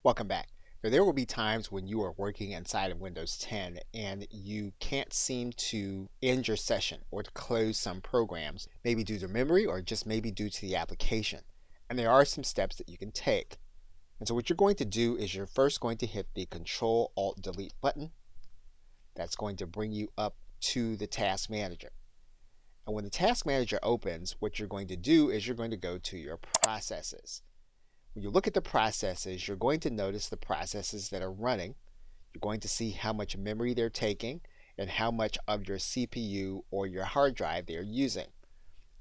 Welcome back. So there will be times when you are working inside of Windows 10 and you can't seem to end your session or to close some programs, maybe due to memory or just maybe due to the application. And there are some steps that you can take. And so what you're going to do is you're first going to hit the Control Alt Delete button. That's going to bring you up to the Task Manager. And when the Task Manager opens, what you're going to do is you're going to go to your processes. When you look at the processes, you're going to notice the processes that are running. You're going to see how much memory they're taking and how much of your CPU or your hard drive they're using.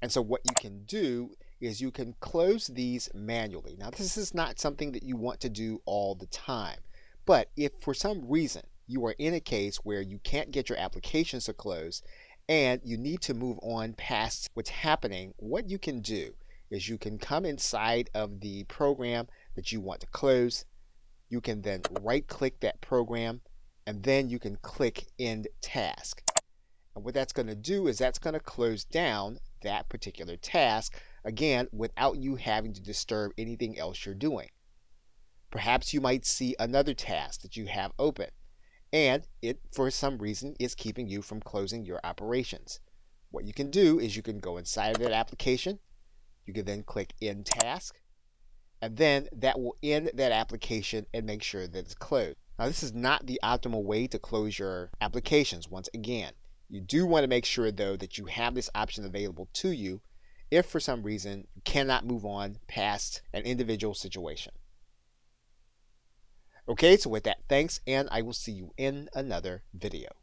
And so what you can do is you can close these manually. Now, this is not something that you want to do all the time, but if for some reason you are in a case where you can't get your applications to close and you need to move on past what's happening, what you can do is you can come inside of the program that you want to close. You can then right click that program and then you can click End Task. And what that's going to do is that's going to close down that particular task, again, without you having to disturb anything else you're doing. Perhaps you might see another task that you have open and it, for some reason, is keeping you from closing your operations. What you can do is you can go inside of that application. You can then click End Task, and then that will end that application and make sure that it's closed. Now, this is not the optimal way to close your applications. Once again, you do want to make sure, though, that you have this option available to you if for some reason you cannot move on past an individual situation. Okay, so with that, thanks, and I will see you in another video.